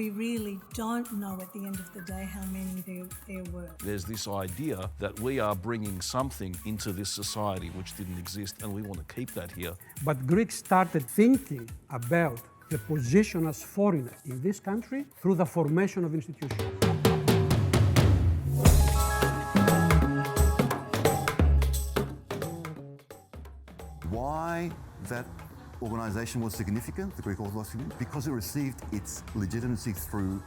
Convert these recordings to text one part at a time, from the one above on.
we really don't know at the end of the day how many there were. There's this idea that we are bringing something into this society which didn't exist, and we want to keep that here. But Greeks started thinking about the position as foreigners in this country through the formation of institutions. Why that organisation was significant, the Greek Orthodox Community? Because it received its legitimacy through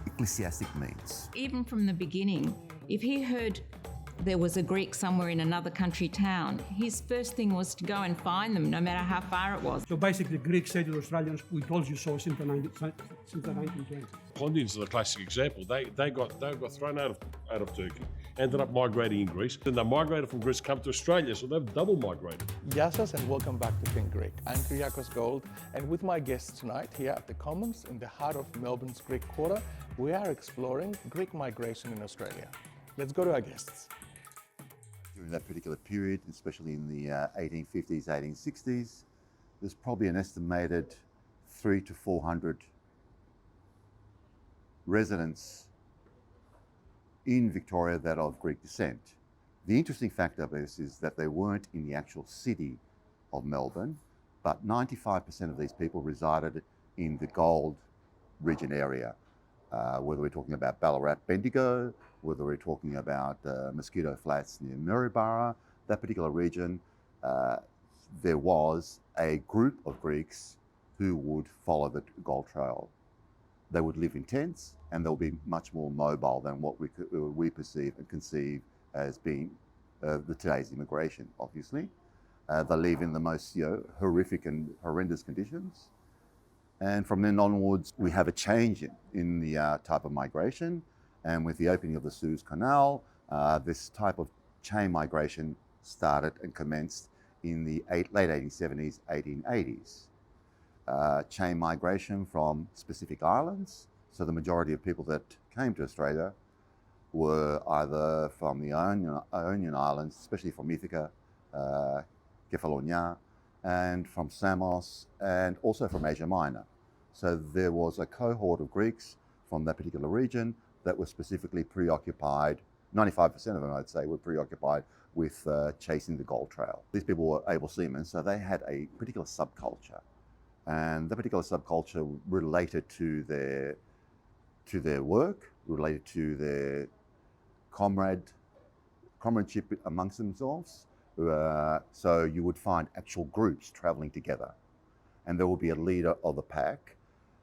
ecclesiastic means. Even from the beginning, if he heard there was a Greek somewhere in another country town, his first thing was to go and find them, no matter how far it was. So basically, Greeks say to the Australians, we told you so since the 1920s. Pondians are the classic example. They got thrown out of Turkey, ended up migrating in Greece. Then they migrated from Greece, come to Australia, so they've double migrated. Gεια σας and welcome back to Think Greek. I'm Kyriakos Gold, and with my guests tonight here at the Commons in the heart of Melbourne's Greek Quarter, we are exploring Greek migration in Australia. Let's go to our guests. During that particular period, especially in the 1850s, 1860s, there's probably an estimated 300 to 400 residents in Victoria that are of Greek descent. The interesting factor of this is that they weren't in the actual city of Melbourne, but 95% of these people resided in the Gold region area, whether we're talking about Ballarat, Bendigo, whether we're talking about Mosquito Flats near Maryborough, that particular region, there was a group of Greeks who would follow the Gold Trail. They would live in tents, and they'll be much more mobile than what we perceive and conceive as being today's immigration, obviously. They live in the most horrific and horrendous conditions. And from then onwards, we have a change in the type of migration. And with the opening of the Suez Canal, this type of chain migration started and commenced in the late 1870s, 1880s. Chain migration from specific islands. So the majority of people that came to Australia were either from the Ionian Islands, especially from Ithaca, Kefalonia, and from Samos, and also from Asia Minor. So there was a cohort of Greeks from that particular region that were specifically preoccupied, 95% of them I'd say were preoccupied with chasing the Gold Trail. These people were able seamen, so they had a particular subculture. And that particular subculture related to their work, related to their comradeship amongst themselves. So you would find actual groups traveling together, and there would be a leader of the pack,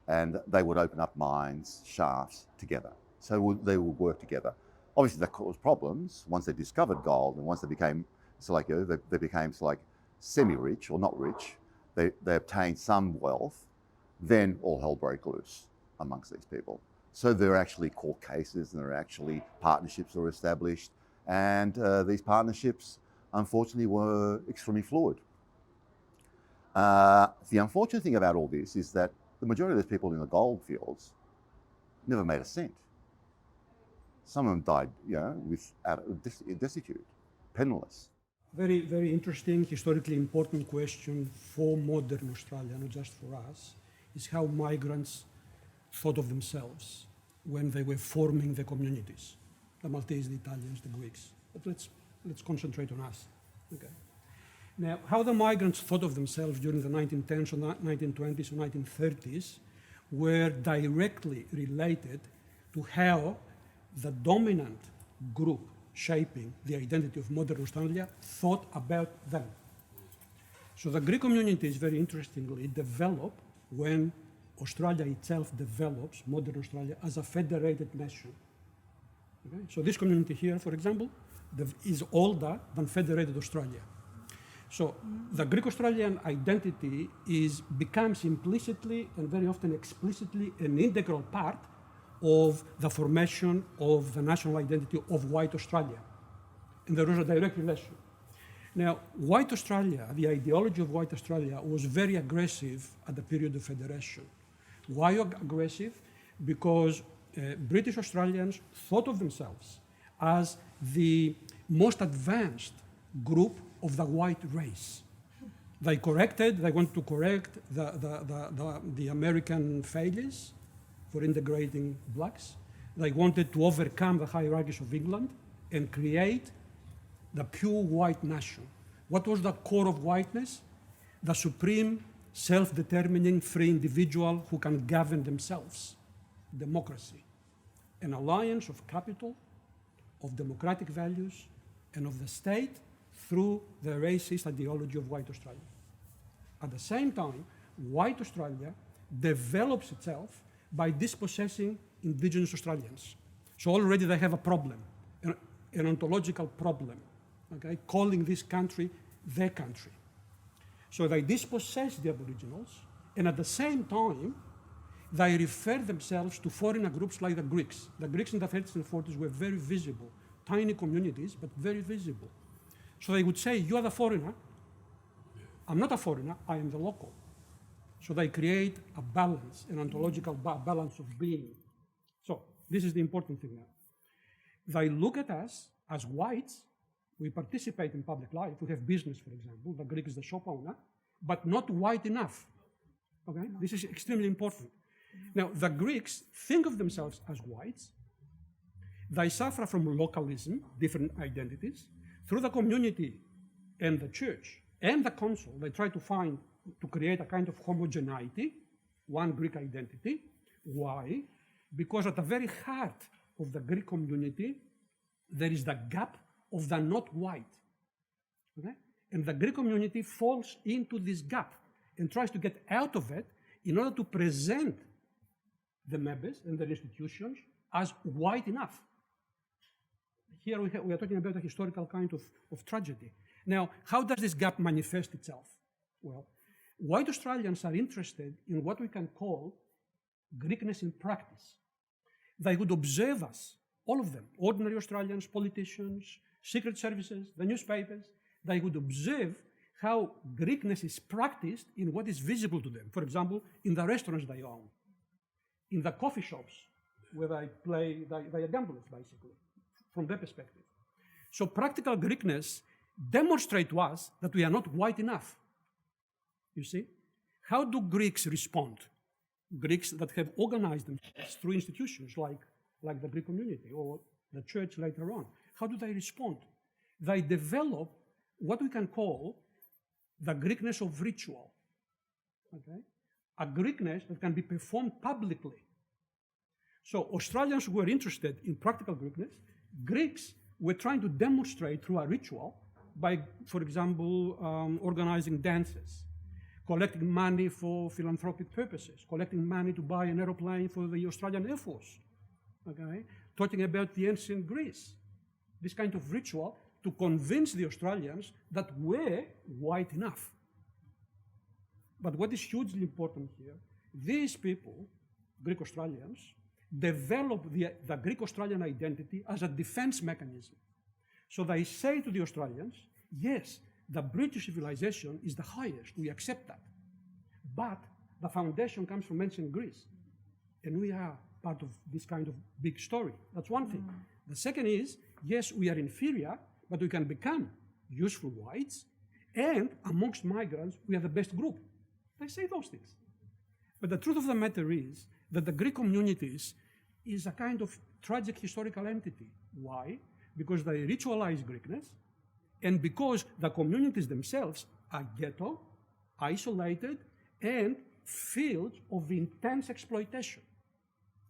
and they would open up mines, shafts together. So they would work together. Obviously, that caused problems once they discovered gold, and once they became semi-rich or not rich. They obtained some wealth. Then all hell broke loose amongst these people. So there are actually court cases, and there are actually partnerships that were established, and these partnerships, unfortunately, were extremely fluid. The unfortunate thing about all this is that the majority of those people in the gold fields never made a cent. Some of them died, destitute, penniless. Very, very interesting, historically important question for modern Australia, not just for us, is how migrants thought of themselves when they were forming the communities, the Maltese, the Italians, the Greeks. But let's concentrate on us. Okay. Now, how the migrants thought of themselves during the 1910s or 1920s or 1930s were directly related to how the dominant group shaping the identity of modern Australia thought about them. So the Greek communities, very interestingly, develop when Australia itself develops, modern Australia, as a federated nation. Okay? So this community here, for example, is older than federated Australia. So the Greek-Australian identity becomes implicitly and very often explicitly an integral part of the formation of the national identity of white Australia. And there was a direct relation. Now, white Australia, the ideology of white Australia was very aggressive at the period of federation. Why aggressive? Because British Australians thought of themselves as the most advanced group of the white race. They wanted to correct the American failures for integrating blacks. They wanted to overcome the hierarchies of England and create the pure white nation. What was the core of whiteness? The supreme, self-determining, free individual who can govern themselves. Democracy. An alliance of capital, of democratic values, and of the state through the racist ideology of white Australia. At the same time, white Australia develops itself by dispossessing indigenous Australians. So already they have a problem, an ontological problem, okay, calling this country their country. So they dispossess the Aboriginals, and at the same time, they refer themselves to foreigner groups like the Greeks. The Greeks in the 30s and 40s were very visible, tiny communities, but very visible. So they would say, you are the foreigner. I'm not a foreigner, I am the local. So they create a balance, an ontological balance of being. So this is the important thing now. They look at us as whites. We participate in public life. We have business, for example. The Greek is the shop owner, but not white enough. Okay? This is extremely important. Now, the Greeks think of themselves as whites. They suffer from localism, different identities. Through the community and the church and the council, they try to create a kind of homogeneity, one Greek identity. Why? Because at the very heart of the Greek community, there is the gap of the not white. Okay? And the Greek community falls into this gap and tries to get out of it in order to present the members and the institutions as white enough. Here we are talking about a historical kind of tragedy. Now, how does this gap manifest itself? Well, white Australians are interested in what we can call Greekness in practice. They would observe us, all of them, ordinary Australians, politicians, secret services, the newspapers. They would observe how Greekness is practiced in what is visible to them. For example, in the restaurants they own, in the coffee shops where they are gamblers, basically, from their perspective. So practical Greekness demonstrates to us that we are not white enough. You see? How do Greeks respond? Greeks that have organized themselves through institutions like the Greek community or the church later on. How do they respond? They develop what we can call the Greekness of ritual. Okay? A Greekness that can be performed publicly. So Australians who were interested in practical Greekness, Greeks were trying to demonstrate through a ritual by, for example, organizing dances, collecting money for philanthropic purposes, collecting money to buy an aeroplane for the Australian Air Force, okay? Talking about the ancient Greece. This kind of ritual to convince the Australians that we're white enough. But what is hugely important here, these people, Greek Australians, develop the Greek Australian identity as a defense mechanism. So they say to the Australians, yes, the British civilization is the highest, we accept that. But the foundation comes from ancient Greece. And we are part of this kind of big story. That's one thing. The second is, yes, we are inferior, but we can become useful whites, and amongst migrants, we are the best group. They say those things. But the truth of the matter is that the Greek communities is a kind of tragic historical entity. Why? Because they ritualize Greekness, and because the communities themselves are ghetto, isolated, and fields of intense exploitation.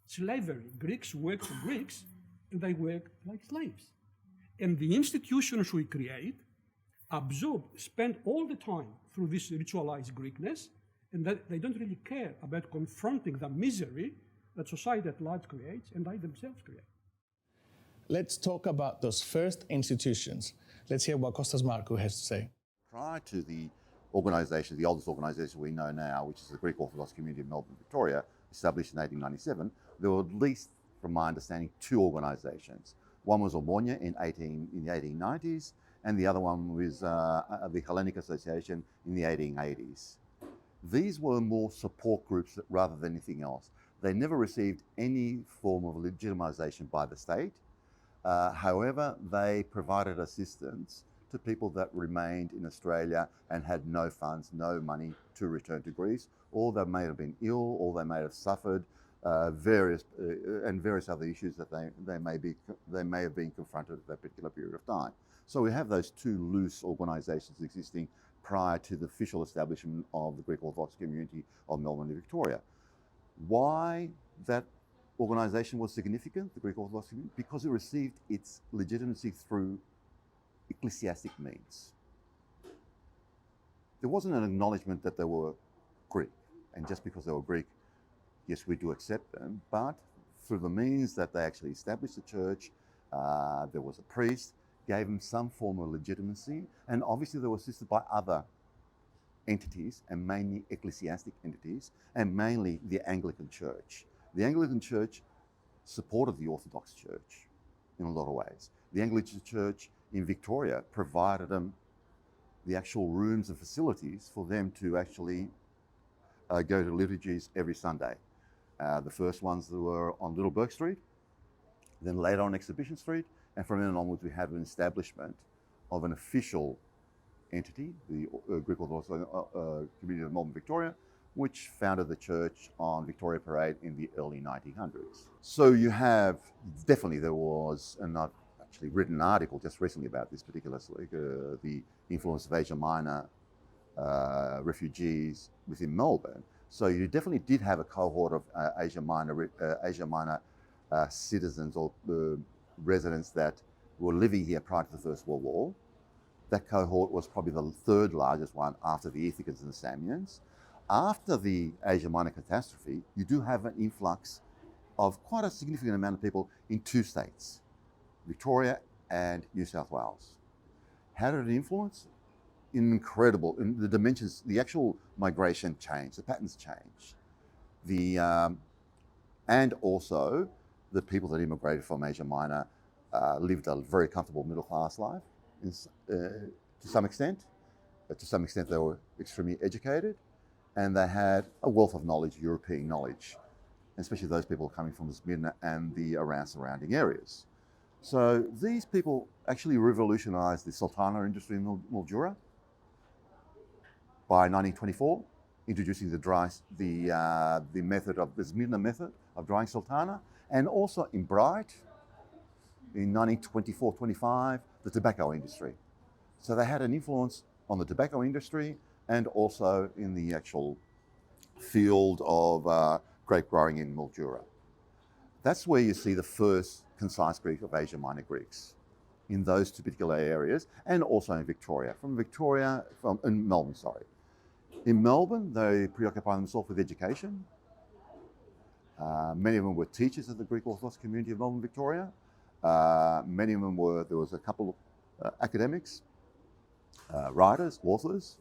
Slavery. Greeks work for Greeks, and they work like slaves. And the institutions we create spend all the time through this ritualized Greekness, and that they don't really care about confronting the misery that society at large creates and they themselves create. Let's talk about those first institutions. Let's hear what Costas Markou has to say. Prior to the organisation, the oldest organisation we know now, which is the Greek Orthodox Community of Melbourne, Victoria, established in 1897, there were at least, from my understanding, two organisations. One was Omonia in the 1890s, and the other one was the Hellenic Association in the 1880s. These were more support groups rather than anything else. They never received any form of legitimisation by the state. However, they provided assistance to people that remained in Australia and had no funds, no money to return to Greece, or they may have been ill, or they may have suffered various other issues that they may have been confronted at that particular period of time. So we have those two loose organisations existing prior to the official establishment of the Greek Orthodox community of Melbourne and Victoria. Why that organisation was significant, the Greek Orthodox community? Because it received its legitimacy through ecclesiastic means. There wasn't an acknowledgement that they were Greek, and just because they were Greek, yes, we do accept them, but through the means that they actually established the church, there was a priest, gave them some form of legitimacy, and obviously they were assisted by other entities, and mainly ecclesiastic entities, and mainly the Anglican Church. The Anglican Church supported the Orthodox Church in a lot of ways. The Anglican Church in Victoria provided them the actual rooms and facilities for them to actually go to liturgies every Sunday. The first ones that were on Little Bourke Street, then later on Exhibition Street, and from then onwards we had an establishment of an official entity, the Greek Orthodox Community of Melbourne, Victoria, which founded the church on Victoria Parade in the early 1900s. So you have, definitely there was, and I've actually written an article just recently about this particular, the influence of Asia Minor refugees within Melbourne. So you definitely did have a cohort of Asia Minor citizens or residents that were living here prior to the First World War. That cohort was probably the third largest one after the Ethicans and the Samians. After the Asia Minor catastrophe, you do have an influx of quite a significant amount of people in two states, Victoria and New South Wales. How did it influence? Incredible. In the dimensions, the actual migration changed, the patterns changed. And also the people that immigrated from Asia Minor lived a very comfortable middle class life to some extent. To some extent they were extremely educated, and they had a wealth of knowledge, European knowledge, especially those people coming from the Smyrna and the around surrounding areas. So these people actually revolutionized the sultana industry in Mildura by 1924, introducing the method of the Smyrna method of drying sultana, and also in Bright in 1924-25, the tobacco industry. So they had an influence on the tobacco industry and also in the actual field of grape growing in Mildura. That's where you see the first concise Greek of Asia Minor Greeks, in those two particular areas, and also in Victoria. In Melbourne, sorry. In Melbourne, they preoccupy themselves with education. Many of them were teachers of the Greek Orthodox community of Melbourne, Victoria. Many of them there was a couple of academics, writers, authors,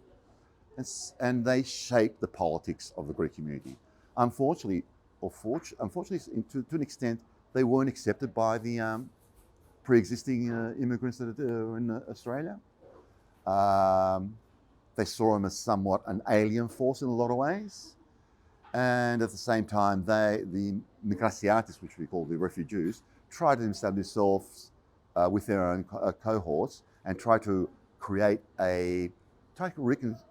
and they shaped the politics of the Greek community. Unfortunately, to an extent, they weren't accepted by the pre-existing immigrants that are in Australia. They saw them as somewhat an alien force in a lot of ways. And at the same time, the Mitrakas, which we call the refugees, tried to establish themselves with their own cohorts and try to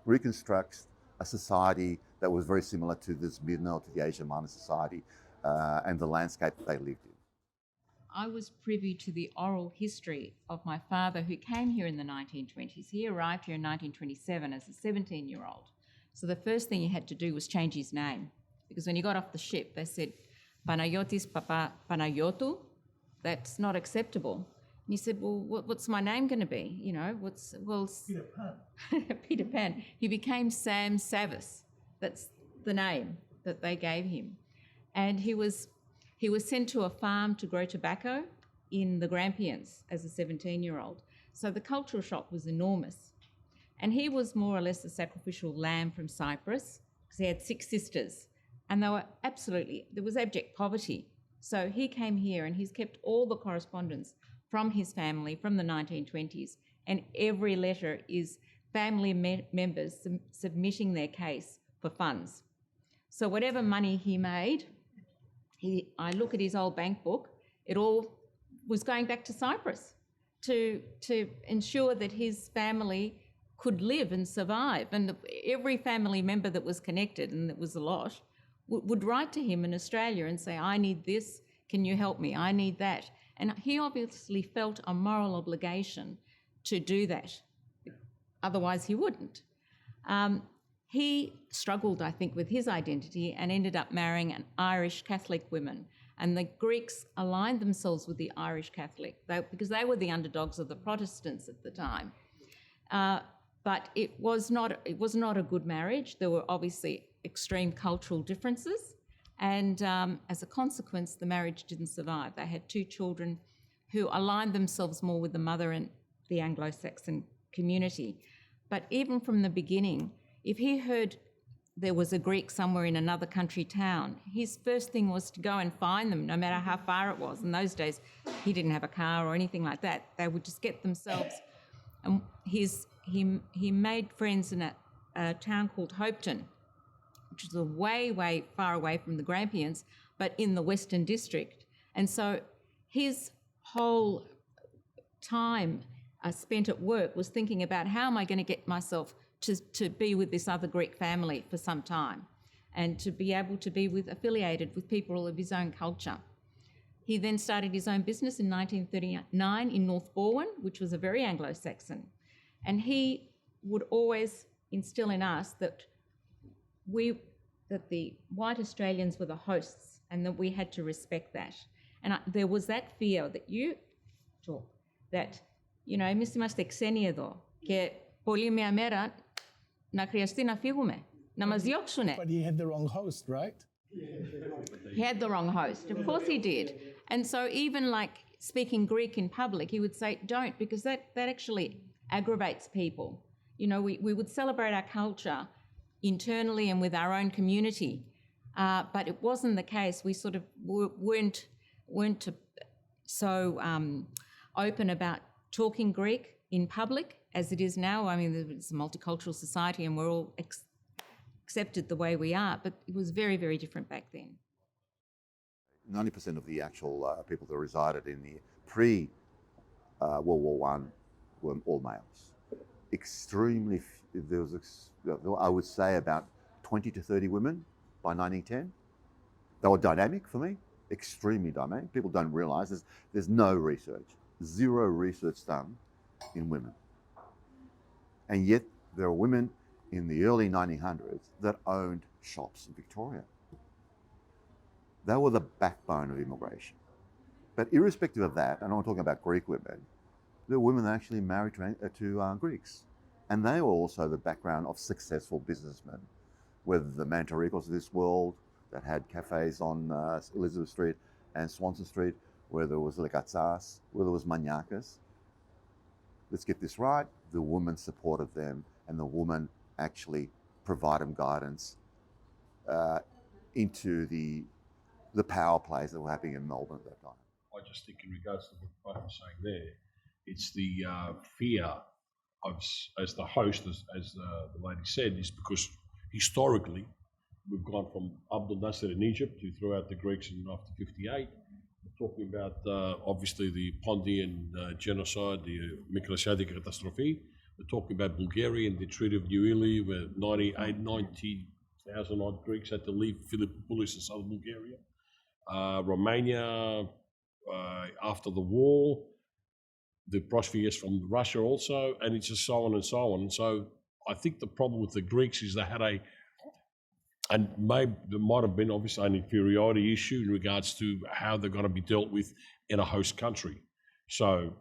reconstruct a society that was very similar to the Smyrna or to the Asia Minor society and the landscape that they lived in. I was privy to the oral history of my father, who came here in the 1920s. He arrived here in 1927 as a 17-year-old. So the first thing he had to do was change his name, because when he got off the ship, they said, Panayotis Papa Panayotou, that's not acceptable. And he said, well, what's my name going to be? You know, Peter Pan. Peter Pan. He became Sam Savis. That's the name that they gave him. And he was sent to a farm to grow tobacco in the Grampians as a 17-year-old. So the cultural shock was enormous. And he was more or less a sacrificial lamb from Cyprus, because he had 6 sisters. And there was abject poverty. So he came here and he's kept all the correspondence from his family from the 1920s. And every letter is family members submitting their case for funds. So whatever money he made, I look at his old bank book, it all was going back to Cyprus to ensure that his family could live and survive. And every family member that was connected, and it was a lot, would write to him in Australia and say, I need this, can you help me? I need that. And he obviously felt a moral obligation to do that. Otherwise, he wouldn't. He struggled, I think, with his identity and ended up marrying an Irish Catholic woman. And the Greeks aligned themselves with the Irish Catholic because they were the underdogs of the Protestants at the time. But it was not a good marriage. There were obviously extreme cultural differences. And as a consequence, the marriage didn't survive. They had 2 children who aligned themselves more with the mother and the Anglo-Saxon community. But even from the beginning, if he heard there was a Greek somewhere in another country town, his first thing was to go and find them, no matter how far it was. In those days, he didn't have a car or anything like that. They would just get themselves. And he made friends in a town called Hopetoun, which is way, way far away from the Grampians, but in the Western District. And so his whole time spent at work was thinking about how am I going to get myself to be with this other Greek family for some time and to be able to be affiliated with people of his own culture. He then started his own business in 1939 in North Balwyn, which was a very Anglo-Saxon. And he would always instill in us that the white Australians were the hosts and that we had to respect that. And there was that fear that you talk, that, εμείς είμαστε ξένοι εδώ και πολύ μια μέρα να χρειαστεί να φύγουμε, να μας διώξουνε. But he had the wrong host, right? He had the wrong host. Of course he did. And so even like speaking Greek in public, he would say, don't, because that actually aggravates people. We would celebrate our culture internally and with our own community, but it wasn't the case. We sort of weren't so open about talking Greek in public as it is now. I mean, it's a multicultural society and we're all accepted the way we are, but it was very, very different back then. 90% of the actual people that resided in the pre-World War I were all males. Extremely, I would say about 20 to 30 women by 1910. They were dynamic for me, extremely dynamic. People don't realise there's no research, zero research done in women. And yet there are women in the early 1900s that owned shops in Victoria. They were the backbone of immigration. But irrespective of that, and I'm talking about Greek women, there were women that actually married to Greeks. And they were also the background of successful businessmen, whether the Mitrakas of this world that had cafes on Elizabeth Street and Swanson Street, whether it was Lecturer, whether it was Mitrakas. Let's get this right, the woman supported them and the woman actually provided them guidance into the power plays that were happening in Melbourne at that time. I just think in regards to what I was saying there, it's the fear of, as the host, as the lady said, is because historically we've gone from Abdel Nasser in Egypt, who threw out the Greeks after 58. We're talking about obviously the Pondian genocide, the Mitrakas catastrophe. We're talking about Bulgaria and the Treaty of New Ely, where 90,000 odd Greeks had to leave Philippopolis in southern Bulgaria. Romania, after the war, the Prosophias from Russia also, and it's just so on and so on. And so I think the problem with the Greeks is they had and maybe there might have been obviously an inferiority issue in regards to how they're going to be dealt with in a host country. So,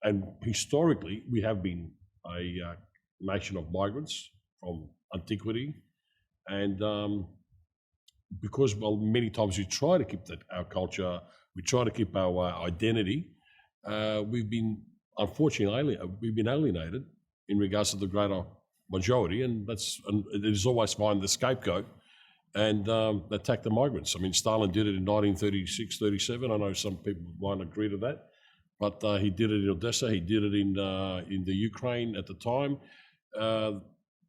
and historically, we have been a nation of migrants from antiquity, and because, well, many times we try to keep our culture, we try to keep our identity, we've been, unfortunately, alienated in regards to the greater majority, and it is always find the scapegoat and attack the migrants. I mean, Stalin did it in 1936, 37. I know some people won't agree to that, but he did it in Odessa. He did it in the Ukraine at the time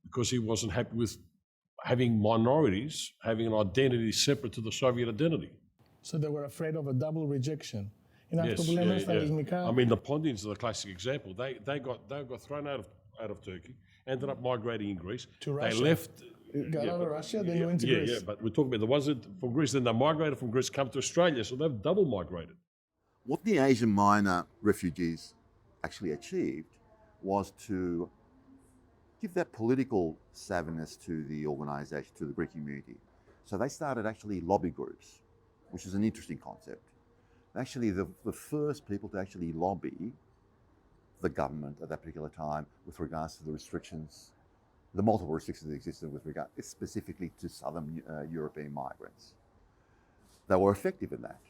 because he wasn't happy with having minorities having an identity separate to the Soviet identity. So they were afraid of a double rejection. Yes, yeah. I mean, the Pondians are the classic example. They got thrown out of Turkey, ended up migrating in Greece. To Russia. They left got out of Russia, then went to yeah, Greece. yeah, but we're talking about the ones that from Greece, then they migrated from Greece, come to Australia, so they've double migrated. What the Asian Minor refugees actually achieved was to give that political savviness to the organisation, to the Greek community. So they started actually lobby groups, which is an interesting concept. Actually, the first people to actually lobby the government at that particular time with regards to the restrictions, the multiple restrictions that existed with regard specifically to Southern European migrants. They were effective in that.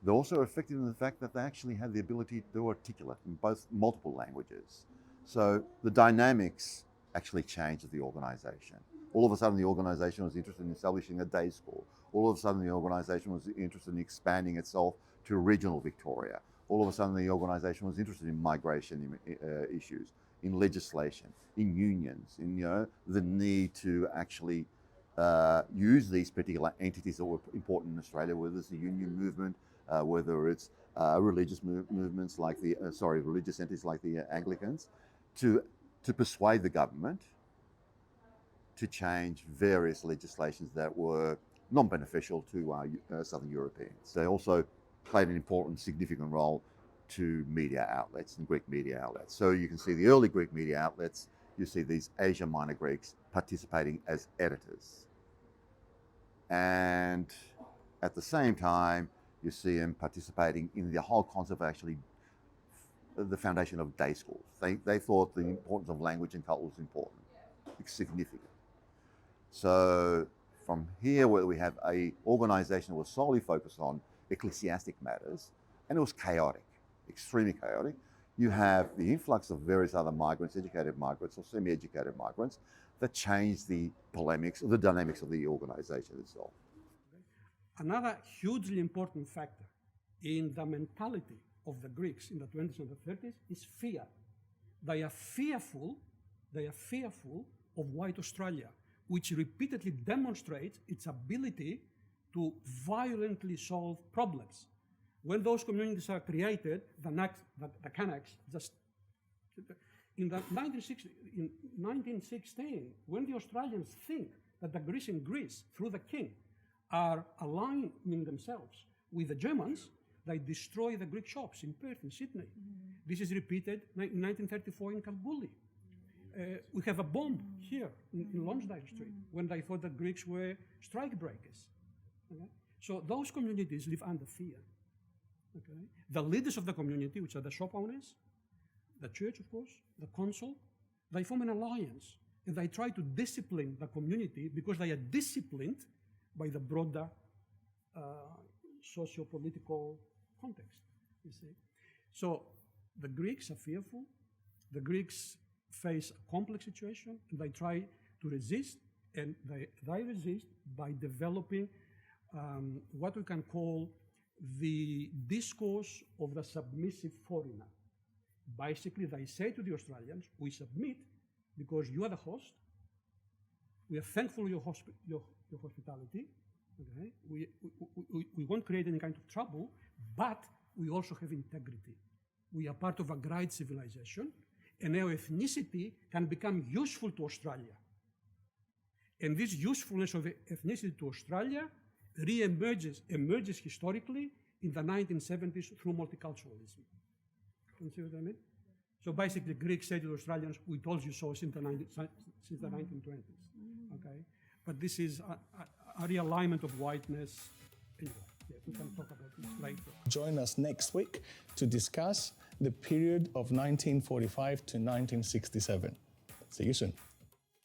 They're also effective in the fact that they actually had the ability to articulate in both multiple languages. So the dynamics actually changed of the organisation. All of a sudden the organisation was interested in establishing a day school. All of a sudden the organisation was interested in expanding itself to regional Victoria. All of a sudden the organisation was interested in migration issues, in legislation, in unions, in the need to actually use these particular entities that were important in Australia, whether it's the union movement, whether it's religious movements like the religious entities like the Anglicans, to persuade the government to change various legislations that were non-beneficial to Southern Europeans. They also played an important, significant role to media outlets and Greek media outlets. So you can see the early Greek media outlets, you see these Asia Minor Greeks participating as editors. And at the same time, you see them participating in the whole concept of actually the foundation of day schools. They thought the importance of language and culture was important, significant. So from here, where we have an organisation that was solely focused on ecclesiastic matters, and it was chaotic, extremely chaotic. You have the influx of various other migrants, educated migrants or semi-educated migrants, that changed the polemics, the dynamics of the organisation itself. Another hugely important factor in the mentality of the Greeks in the 20s and the 30s is fear. They are fearful of white Australia, which repeatedly demonstrates its ability to violently solve problems. When those communities are created, the Kanaks just... In 1916, when the Australians think that the Greeks in Greece, through the king, are aligning themselves with the Germans, they destroy the Greek shops in Perth, in Sydney. This is repeated in 1934 in Kalgoorlie. We have a bomb here in Lonsdale Street when they thought that Greeks were strike breakers. Okay? So those communities live under fear. Okay? The leaders of the community, which are the shop owners, the church, of course, the council, they form an alliance and they try to discipline the community because they are disciplined by the broader socio-political context, you see. So the Greeks are fearful, the Greeks face a complex situation, and they try to resist, and they resist by developing what we can call the discourse of the submissive foreigner. Basically, they say to the Australians, we submit because you are the host, we are thankful for your hospitality, okay? We won't create any kind of trouble, but we also have integrity. We are part of a great civilization, and our ethnicity can become useful to Australia. And this usefulness of ethnicity to Australia emerges historically in the 1970s through multiculturalism. You see what I mean? So basically, Greeks say to the Australians, we told you so since the 1920s. Okay? But this is a realignment of whiteness. Anyway, yeah, we can talk about this later. Join us next week to discuss the period of 1945 to 1967. See you soon.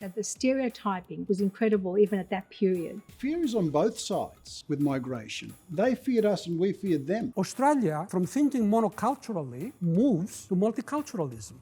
That the stereotyping was incredible even at that period. Fear is on both sides with migration. They feared us and we feared them. Australia, from thinking monoculturally, moves to multiculturalism.